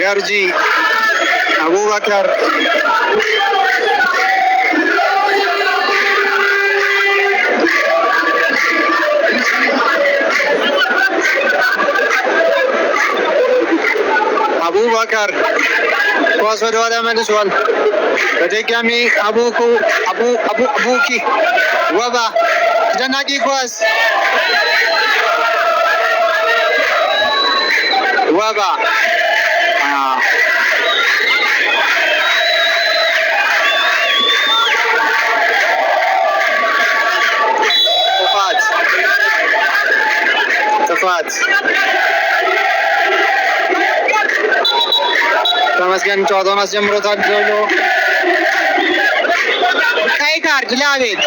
ገርጂ አቡበከር አቡበከር ኳስ ወደ ኋላ መልሷል። በድጋሚ አቡኪ ወባ አስደናቂ ኳስ ወባ ጥፋት ተመስገን ጨዋታውን አስጀምሮታል። ዞሎ ቀይ ካርድ ለአቤል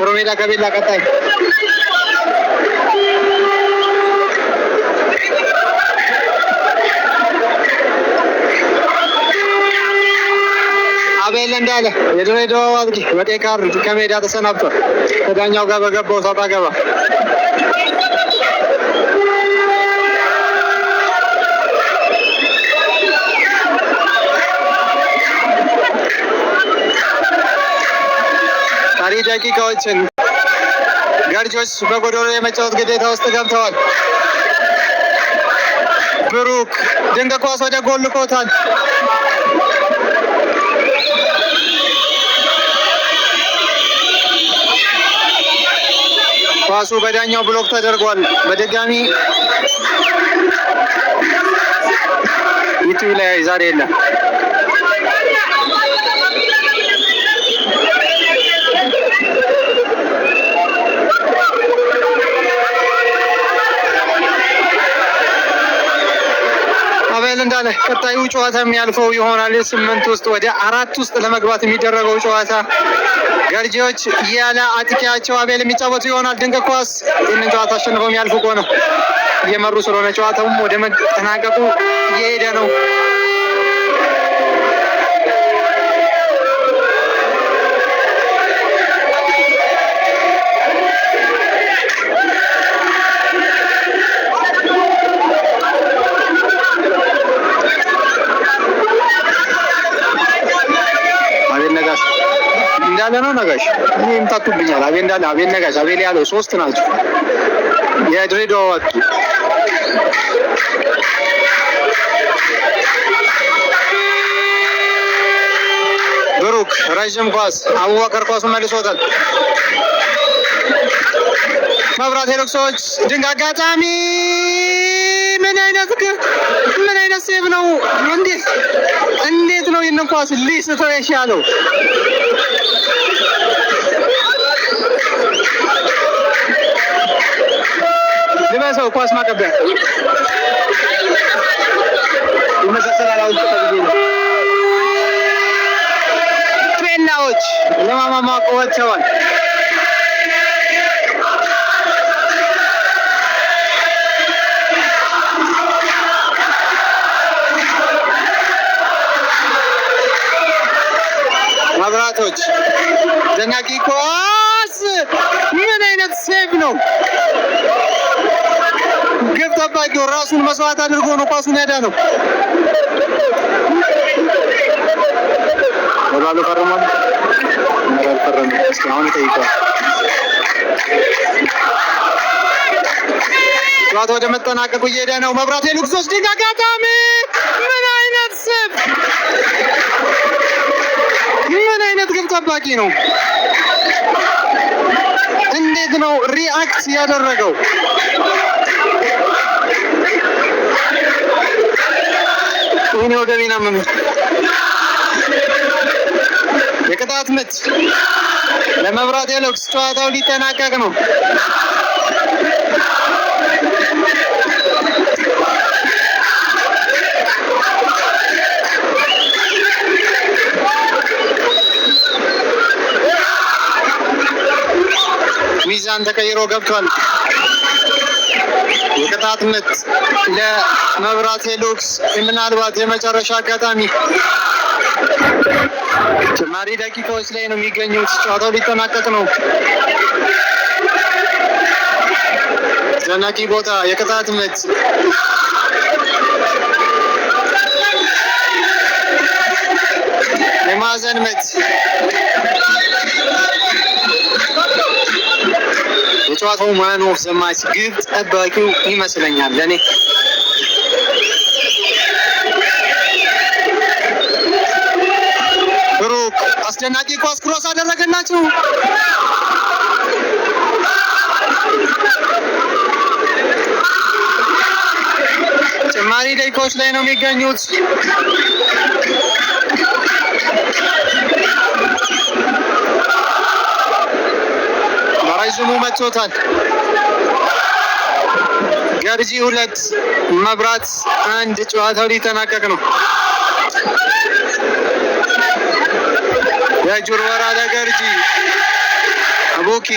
ሮሜዳ ከቤላ ቀጣይ አቤል እንዳለ የድሬዳዋ አጥቂ በቀይ ካርድ ከሜዳ ተሰናብቷል። ከዳኛው ጋር በገባው ሰጣ ገባ ቀሪ ደቂቃዎችን ገርጆች በጎዶሎ የመጫወት ግዴታ ውስጥ ገብተዋል። ብሩክ ድንቅ ኳስ ወደ ጎል ልኮታል። ኳሱ በዳኛው ብሎክ ተደርጓል። በድጋሚ ዩቲዩብ ላይ ዛሬ የለም። አቤል እንዳለ ቀጣዩ ጨዋታ የሚያልፈው ይሆናል። 8 ውስጥ ወደ 4 ውስጥ ለመግባት የሚደረገው ጨዋታ ገርጂዎች ያለ አጥቂያቸው አቤል የሚጫወቱ ይሆናል። ድንቅ ኳስ ይህንን ጨዋታ አሸንፈው የሚያልፉ ከሆነ እየመሩ ስለሆነ ጨዋታውም ወደ መጠናቀቁ እየሄደ ነው። እንዳለ ነው ነጋሽ እኔ ይምታቱብኛል። አቤል እንዳለ አቤል ነጋሽ አቤል ያለው 3 ናቸው የድሬዳዋ አጥቂ። ብሩክ ረጅም ኳስ አቡበከር ኳሱን መልሶታል። መብራት ሄሎክሶች ድንቅ አጋጣሚ ምን አይነት ሴቭ ነው! እንዴት ነው ይህንን ኳስ ሊስተው የቻለው? ልበሰው ኳስ ማቀበያ ይመሰሰላል። ፔናዎች ለማማማቆ ወጥተዋል። መብራቶች ደናቂ ኳስ ምን አይነት ሴቭ ነው! ግብ ጠባቂው ራሱን መስዋዕት አድርጎ ነው ኳሱን ያዳነው። ወላሉ ፈርሟል። አሁን ይጠይቃል። ጨዋታ ወደ መጠናቀቁ እየሄደ ነው። መብራት ሄሎክሶች ድንቅ አጋጣሚ! ምን አይነት ሴቭ! ምን አይነት ግብ ጠባቂ ነው! እንዴት ነው ሪአክት ያደረገው? ይሄን ወገቤና የቅጣት ምት ለመብራት ሄሎክስ። ጨዋታው ሊጠናቀቅ ነው። ሚዛን ተቀይሮ ገብቷል። የቅጣት ምት ለመብራት ሄሎክስ ምናልባት የመጨረሻ አጋጣሚ ጭማሪ ደቂቃዎች ላይ ነው የሚገኙት። ጨዋታው ሊጠናቀቅ ነው። አስደናቂ ቦታ የቅጣት ምት የማዕዘን ምት የጨዋታው ማን ኦፍ ዘ ማች ግብ ጠባቂው ይመስለኛል ለኔ። ብሩክ አስደናቂ ኳስ ክሮስ አደረገላችሁ። ጭማሪ ደቂቃዎች ላይ ነው የሚገኙት። በረዥሙ መጥቶታል። ገርጂ 2 መብራት 1። ጨዋታው ሊጠናቀቅ ነው። የእጁር ወራ ለገርጂ አቡኪ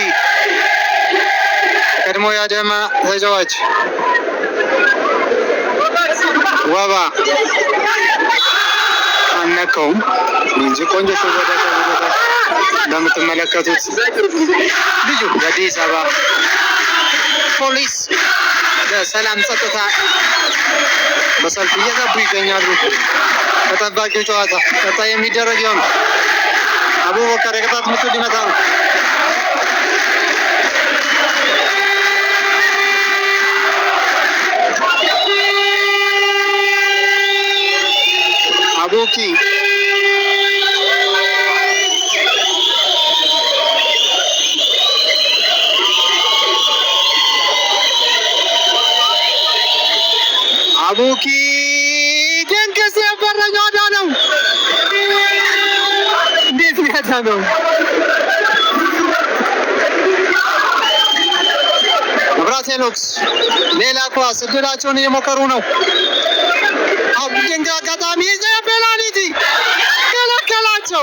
ቀድሞ ያደማ ተጫዋች ወባ አነቀውም እንጂ ቆንጆ ሽወዳ ተብሎታል። እንደምትመለከቱት ልዩ የአዲስ አበባ ፖሊስ ለሰላም ጸጥታ በሰልፍ እየገቡ ይገኛሉ። ተጠባቂው ጨዋታ ቀጣይ የሚደረግ ይሆን። አቡበከር የቅጣት ምት ሊመታ ነው። አቡኪ አቡኪ ደንገስ ያበረኛ ወዳ ነው። እንዴት ያታ ነው። መብራት ሄኖክስ ሌላ ኳስ እድላቸውን እየሞከሩ ነው። ድንቅ አጋጣሚ ፔናልቲ ከለከላቸው።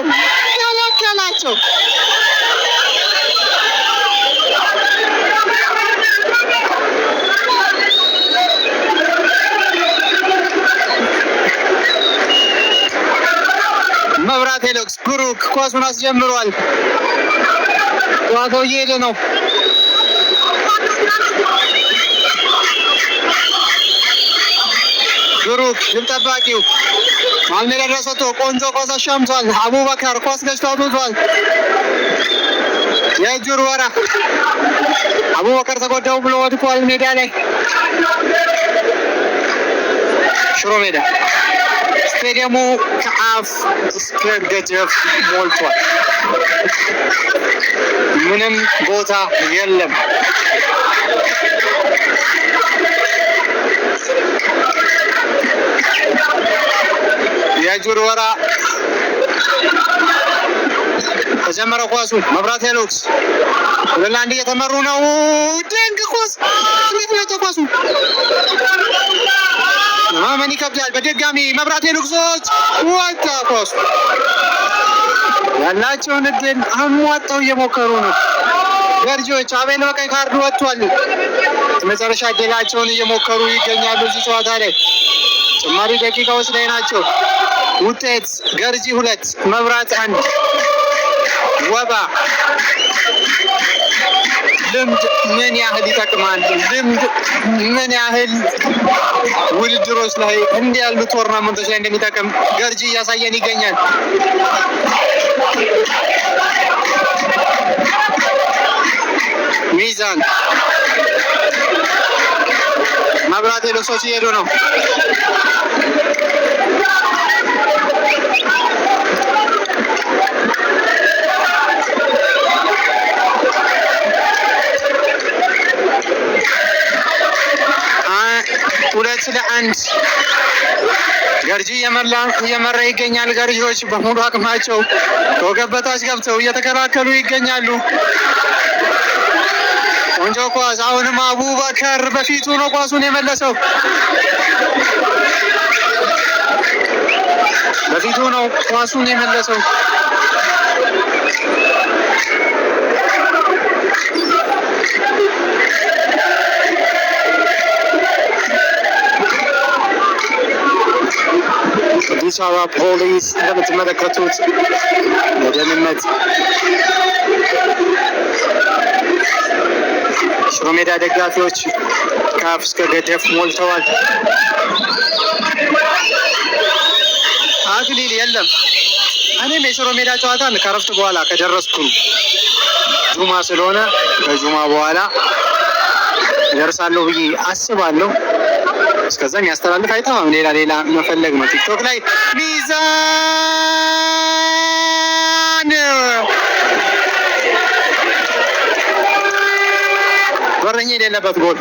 መብራት ሄኖክስ ብሩክ ኳሱን አስጀምሯል። ጨዋታው እየሄደ ነው። ብሩክ ግብ ጠባቂው ማልሜዳ ድረስ ወጥቶ ቆንጆ ኳስ አሻምቷል። አቡበከር ኳስ ገጭቶ አውጥቷል። የእጁር ወራ አቡበከር ተጎዳው ብሎ ወድቋል ሜዳ ላይ። ሽሮ ሜዳ ስቴዲየሙ ከአፍ እስከ ገጀፍ ሞልቷል። ምንም ቦታ የለም። የእጁር ወራ ተጀመረ ኳሱ። መብራት ሄኖክስ 2-1 እየተመሩ ነው። ድንቅ ኳስ ኳሱ ማመን ይከብዳል። በድጋሚ መብራት ሄኖክሶች ወጣ ኳሱ። ያላቸውን እድል አሟጠው እየሞከሩ ነው። ገርጂዎች አቤል በቀይ ካርድ ወጥቷል። የመጨረሻ እድላቸውን እየሞከሩ ይገኛሉ እዚህ ጨዋታ ላይ። ጭማሪ ደቂቃዎች ላይ ናቸው። ውጤት ገርጂ 2 መብራት 1። ወባ ልምድ ምን ያህል ይጠቅማል? ልምድ ምን ያህል ውድድሮች ላይ እንዲህ ያሉ ቶርናመንቶች ላይ እንደሚጠቅም ገርጂ እያሳየን ይገኛል። ሚዛን መብራት ሄኖክሶች እየሄዱ ነው። ሁለት ለአንድ ገርጂ እየመራ ይገኛል። ገርጂዎች በሙሉ አቅማቸው ከወገብ በታች ገብተው እየተከላከሉ ይገኛሉ። ቆንጆ ኳስ። አሁንም አቡበከር በፊቱ ነው ኳሱን የመለሰው። በፊቱ ነው ኳሱን የመለሰው። አዲስ አበባ ፖሊስ እንደምትመለከቱት ለደህንነት ሽሮ ሜዳ ደጋፊዎች ከአፍ እስከ ገደፍ ሞልተዋል። አክሊል የለም። እኔም የሽሮ ሜዳ ጨዋታን ከረፍት በኋላ ከደረስኩ ጁማ ስለሆነ ከጁማ በኋላ ደርሳለሁ ብዬ አስባለሁ። እስከዛ የሚያስተላልፍ አይጠፋም። ሌላ መፈለግ ነው። ቲክቶክ ላይ ሚዛን በረኛ የሌለበት ጎል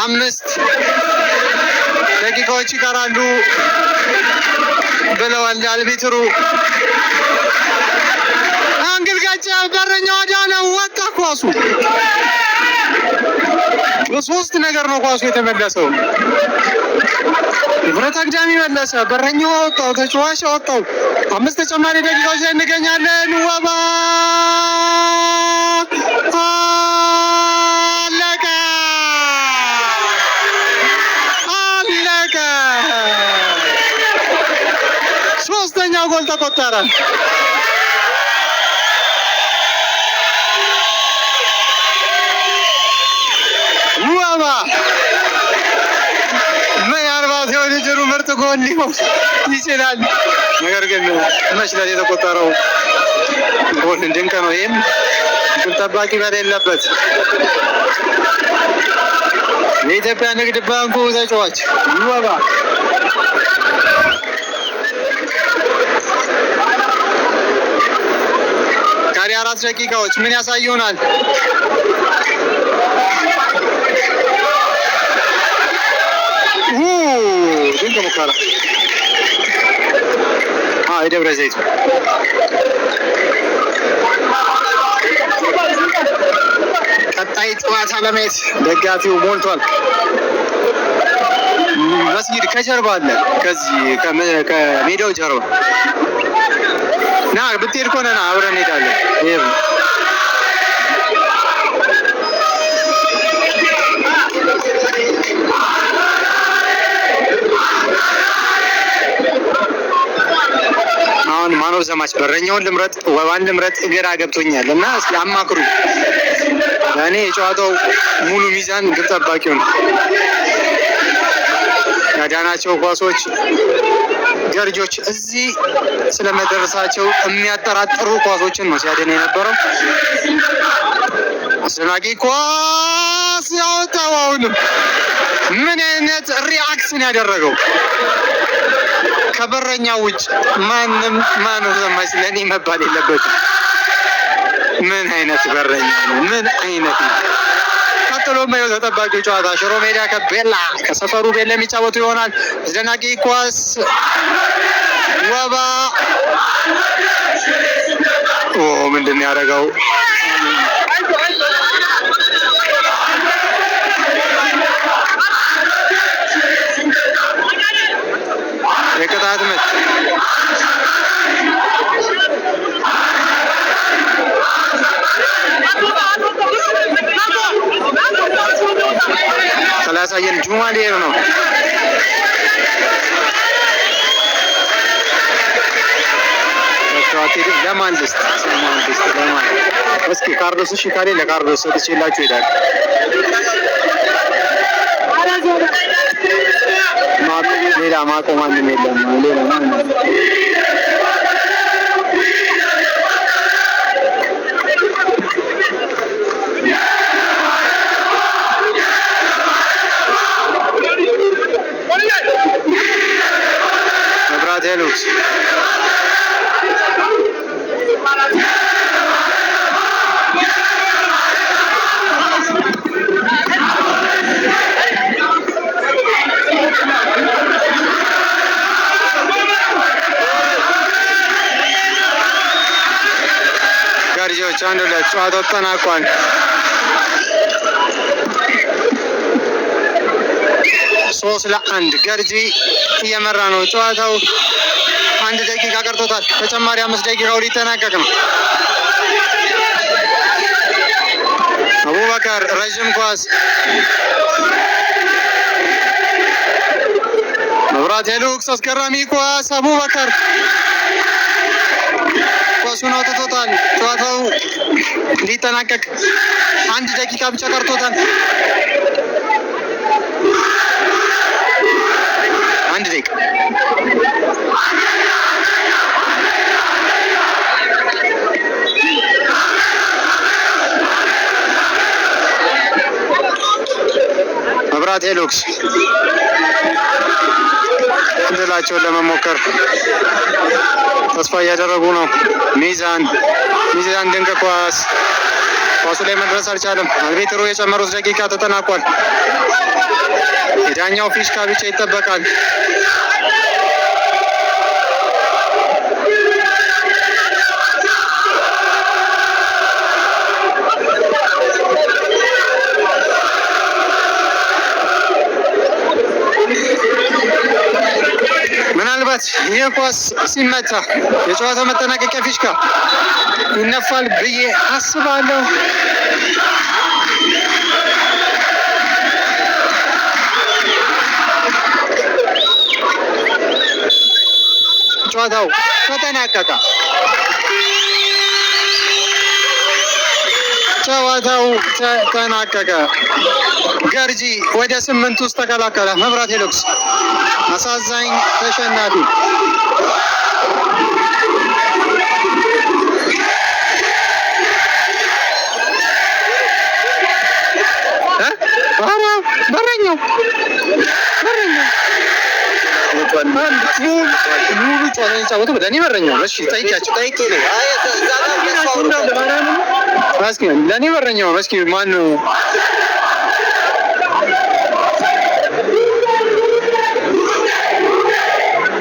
አምስት ደቂቃዎች ይቀራሉ ብለዋል አልቢትሩ። አንግልጋጫ በረኛው አዳነ ወጣ። ኳሱ በሶስት ነገር ነው ኳሱ የተመለሰው። ብረት አግዳሚ መለሰ፣ በረኛው አወጣው፣ ተጫዋች አወጣው። 5 ተጨማሪ ደቂቃዎች ላይ እንገኛለን። ወባ አለቀ። ሶስተኛው ጎል ተቆጠረ። ወባ ምናልባት የውድድሩ ምርጥ ጎል ሊሆን ይችላል። ነገር ግን መችለት የተቆጠረው ጎል ድንቅ ነው። ይህም ግብ ጠባቂ በሌለበት የኢትዮጵያ ንግድ ባንኩ ተጫዋች ወባ ቀሪ 4 ደቂቃዎች ምን ያሳዩናል? ድንቅ ሙከራ የደብረ ዘይት ቀጣይ ጨዋታ ለማየት ደጋፊው ሞልቷል። መስጊድ ከጀርባ አለ። ከዚህ ከሜዳው ጀርባ ና ብትሄድ ከሆነ ና አብረን እንሄዳለን። አሁን ማነው ዘማች? በረኛውን ልምረጥ ወባን ልምረጥ? ግራ ገብቶኛል እና እስኪ አማክሩ። እኔ የጨዋታው ሙሉ ሚዛን ግብ ጠባቂው ነው። ያዳናቸው ኳሶች ገርጆች እዚህ ስለመደረሳቸው የሚያጠራጥሩ ኳሶችን ነው ሲያድን የነበረው። አስደናቂ ኳስ ያወጣው። አሁንም ምን አይነት ሪአክሽን ያደረገው ከበረኛው ውጭ ማነው ዘማች? ለኔ መባል የለበትም። ምን አይነት በረኛ ነው? ምን አይነት ነው? ቀጥሎ ማየው ተጠባቂው ጨዋታ ሽሮ ሜዳ ከቤላ ከሰፈሩ ቤላ የሚጫወቱ ይሆናል። አስደናቂ ኳስ ወባ ምንድን ነው ያደረገው? የቅጣት ምት ስላሳየን ጁማ ሊሄድ ነው። ለማን ልስጥ? እስኪ ካርዶስ እሺ ካሌ ለካርዶስ ሰጥቼላችሁ ይሄዳል። ሌላ ማቆ ማንም የለም። ሌላ ማንም መብራት ሄሉክስ ገርጂዎች 1-2 ጨዋታው ተጠናቋል። ሶስት ለአንድ ገርጂ እየመራ ነው። ጨዋታው 1 ደቂቃ ቀርቶታል። ተጨማሪ 5 ደቂቃው ሊጠናቀቅ ነው። አቡበከር ረዥም ኳስ መብራት ሄሉክስ አስገራሚ ኳስ አቡበከር ኳሱን አውጥቶታል። ጨዋታው ሊጠናቀቅ 1 ደቂቃ ብቻ ቀርቶታል። 1 ደቂቃ መብራት ሄሉክስ ድላቸውን ለመሞከር ተስፋ እያደረጉ ነው። ሚዛን ድንቅ ኳሱ ላይ መድረስ አልቻለም። አልቤትሮ የጨመሩት ደቂቃ ተጠናቋል። የዳኛው ፊሽካ ብቻ ይጠበቃል። ምናልባት ይህ ኳስ ሲመታ የጨዋታው መጠናቀቂያ ፊሽካ ይነፋል ብዬ አስባለሁ። ጨዋታው ተጠናቀቀ። ገርጂ ወደ 8 ውስጥ ተቀላቀለ። መብራት ሄሉክስ አሳዛኝ ተሸናፊ። በረኛው ሙሉ ጨዋታ የተጫወተው ለእኔ በረኛው። እሺ ጠይቂያቸው ለእኔ በረኛው። እስኪ ማን ነው